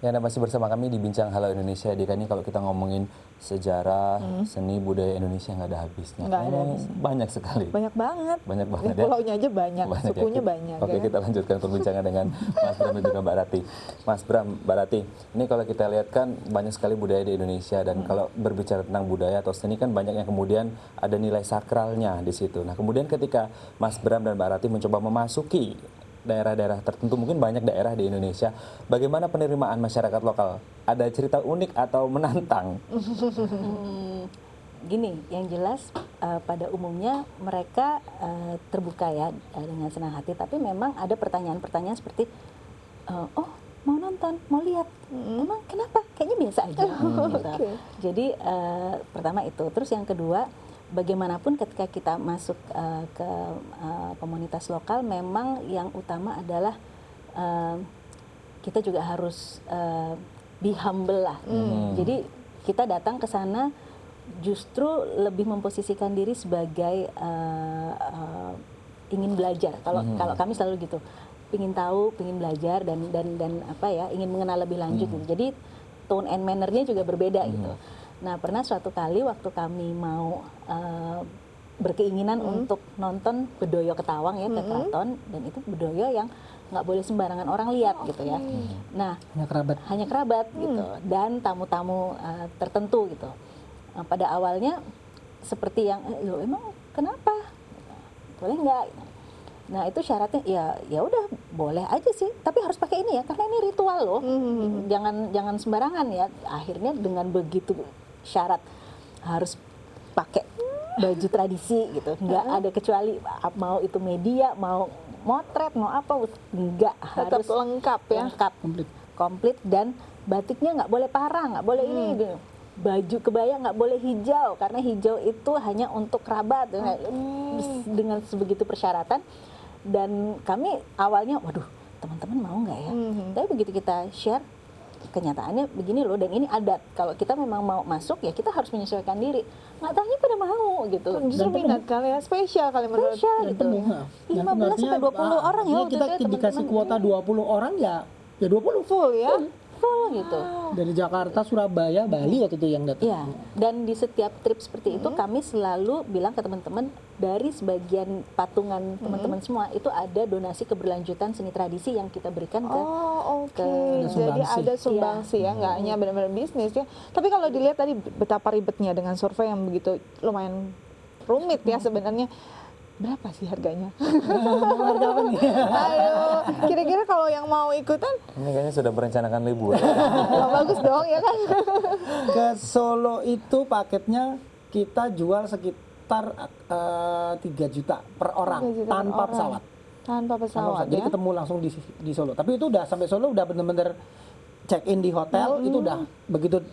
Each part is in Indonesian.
Ya, Anda masih bersama kami di Bincang Halo Indonesia. Dika, ini kalau kita ngomongin sejarah, seni, budaya Indonesia nggak ada habisnya. Nggak ada habisnya. Banyak sekali. Banyak banget. Banyak banget ya. Pulaunya aja banyak, sukunya ya. banyak. Oke, ya. kita lanjutkan perbincangan dengan Mas Bram dan juga Mbak Rati. Mas Bram, Mbak Rati, ini kalau kita lihat kan banyak sekali budaya di Indonesia. Dan kalau berbicara tentang budaya atau seni kan banyak yang kemudian ada nilai sakralnya di situ. Nah, kemudian ketika Mas Bram dan Mbak Rati mencoba memasuki daerah-daerah tertentu, mungkin banyak daerah di Indonesia, bagaimana penerimaan masyarakat lokal? Ada cerita unik atau menantang? Gini, yang jelas pada umumnya mereka terbuka ya dengan senang hati, tapi memang ada pertanyaan-pertanyaan seperti, oh mau nonton, mau lihat, emang kenapa? Kayaknya biasa aja. Gitu. Okay. Jadi pertama itu, terus yang kedua, bagaimanapun ketika kita masuk ke komunitas lokal, memang yang utama adalah kita juga harus be humble lah. Jadi kita datang ke sana justru lebih memposisikan diri sebagai ingin belajar. Kalau kami selalu gitu, ingin tahu, ingin belajar dan apa ya, ingin mengenal lebih lanjut. Gitu. Jadi tone and manner-nya juga berbeda gitu. Nah, pernah suatu kali waktu kami mau berkeinginan untuk nonton Bedoyo Ketawang ya ke Keraton, dan itu Bedoyo yang nggak boleh sembarangan orang lihat gitu ya. Nah, hanya kerabat gitu, dan tamu-tamu tertentu gitu. Nah, pada awalnya seperti yang, loh emang kenapa? Boleh nggak? Nah, itu syaratnya ya udah boleh aja sih, tapi harus pakai ini ya, karena ini ritual loh. Jangan sembarangan ya. Akhirnya dengan begitu syarat harus pakai baju tradisi gitu, nggak ada kecuali mau itu media, mau motret, mau apa, nggak, harus lengkap ya, komplit, dan batiknya nggak boleh parang, nggak boleh ini gitu. Baju kebaya nggak boleh hijau, karena hijau itu hanya untuk kerabat. Dengan sebegitu persyaratan, dan kami awalnya waduh, teman-teman mau nggak ya, tapi begitu kita share, kenyataannya begini loh, dan ini adat. Kalau kita memang mau masuk ya kita harus menyesuaikan diri. Nggak tahunya pada mau gitu. Justru minat kali ya, spesial kali menurut. Spesial gitu. 15 sampai 20 orang ya. Kita dikasih kuota 20 orang ya 20 full ya. Full gitu. Dari Jakarta, Surabaya, Bali waktu itu yang datang. Iya. Dan di setiap trip seperti itu kami selalu bilang ke teman-teman, dari sebagian patungan teman-teman semua itu ada donasi keberlanjutan seni tradisi yang kita berikan ke Jadi ada sumbangsi ya, nggak hanya benar-benar bisnis ya. Tapi kalau dilihat tadi betapa ribetnya dengan survei yang begitu lumayan rumit ya sebenarnya. Berapa sih harganya? Harga apa nih? Ayo, kira-kira kalau yang mau ikutan? Ini kayaknya sudah merencanakan liburan. Bagus dong ya kan? Ke Solo itu paketnya kita jual sekitar 3 juta per orang 3 juta tanpa per orang. pesawat. Tanpa pesawat Jadi ya? ketemu langsung di Solo. Tapi itu udah sampai Solo udah bener-bener check in di hotel, itu udah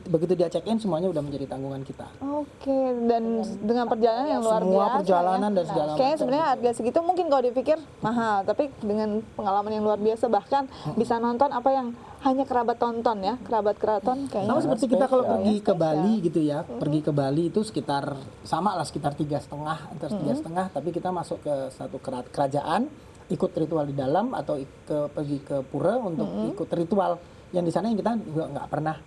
begitu dia check in semuanya udah menjadi tanggungan kita. Oke, dan dengan perjalanan yang luar biasa. Semua perjalanan dan segala macam. Kayaknya sebenarnya harga segitu mungkin kalau dipikir mahal, tapi dengan pengalaman yang luar biasa, bahkan bisa nonton apa yang hanya kerabat tonton ya, kerabat keraton kayaknya. Sama seperti kita kalau pergi ke Spesial. Bali gitu ya, pergi ke Bali itu sekitar sama lah, sekitar 3,5 atau 3,5, tapi kita masuk ke satu kerajaan, ikut ritual di dalam, atau pergi ke pura untuk ikut ritual yang di sana yang kita juga nggak pernah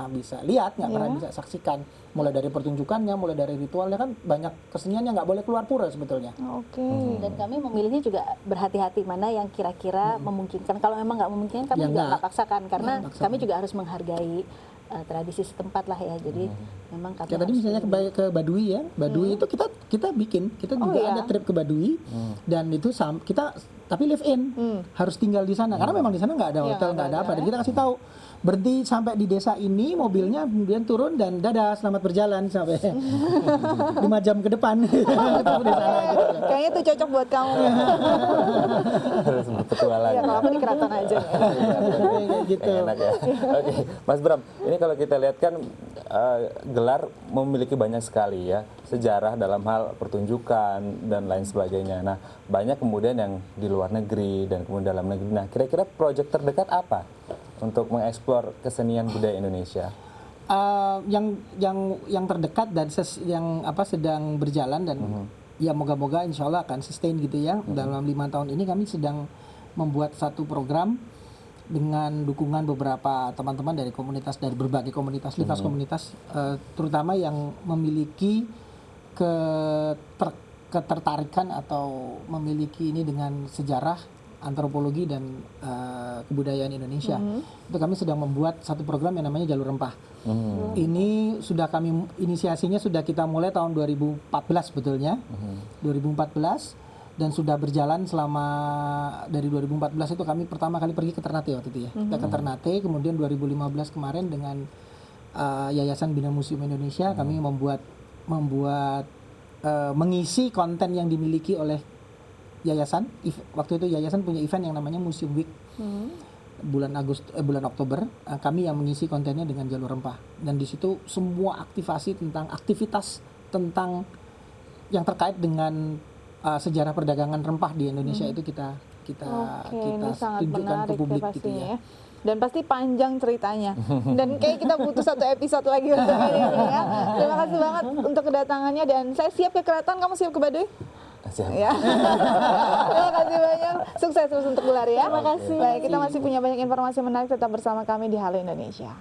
bisa lihat, nggak pernah bisa saksikan, mulai dari pertunjukannya, mulai dari ritualnya, kan banyak kesenian yang nggak boleh keluar pura sebetulnya. Oke. Dan kami memilihnya juga berhati-hati mana yang kira-kira memungkinkan. Kalau memang nggak memungkinkan, kami Ya juga nggak. nggak paksakan, karena kami juga harus menghargai tradisi setempat lah ya. Jadi memang kami Ya tadi harus misalnya ke Baduy ya, Baduy itu kita juga ada trip ke Baduy, dan itu kita tapi live in, harus tinggal di sana, karena memang di sana nggak ada hotel, nggak ada apa, dan kita kasih tahu berhenti sampai di desa ini mobilnya, kemudian turun dan dadah, selamat berjalan sampai 5 jam ke depan. Ketemu di sana, gitu. Kayaknya itu cocok buat kamu. Harus berpetualang. Ya, kalau aku di keraton aja. Kayak gitu. Enak ya. Oke, Mas Bram, ini kalau kita lihat kan gelar memiliki banyak sekali ya sejarah dalam hal pertunjukan dan lain sebagainya. Nah, banyak kemudian yang di luar negeri dan kemudian dalam negeri. Nah, kira-kira proyek terdekat apa untuk mengeksplor kesenian budaya Indonesia? Yang terdekat dan sedang berjalan, dan ya moga-moga insya Allah akan sustain gitu ya. Dalam 5 tahun ini kami sedang membuat satu program dengan dukungan beberapa teman-teman dari komunitas, dari berbagai komunitas, lintas komunitas, terutama yang memiliki ketertarikan atau memiliki ini dengan sejarah, antropologi dan kebudayaan Indonesia. Itu kami sedang membuat satu program yang namanya Jalur Rempah. Ini sudah inisiasinya sudah kita mulai tahun 2014 sebetulnya, 2014, dan sudah berjalan selama dari 2014 itu kami pertama kali pergi ke Ternate waktu itu ya. Kita ke Ternate, kemudian 2015 kemarin dengan Yayasan Bina Museum Indonesia kami membuat mengisi konten yang dimiliki oleh yayasan. Waktu itu yayasan punya event yang namanya Museum Week. Bulan Oktober, kami yang mengisi kontennya dengan Jalur Rempah. Dan di situ semua aktivitas tentang yang terkait dengan sejarah perdagangan rempah di Indonesia itu kita ini sangat tunjukkan menarik ke publik gitu pastinya ya. Dan pasti panjang ceritanya. Dan kayak kita butuh satu episode lagi untuk ini ya. Terima kasih banget untuk kedatangannya, dan saya siap ke Keraton, kamu siap ke Baduy? Siap. Ya. Terima kasih banyak. Sukses terus untuk gelar ya. Terima kasih. Baik, kita masih punya banyak informasi menarik, tetap bersama kami di Halo Indonesia.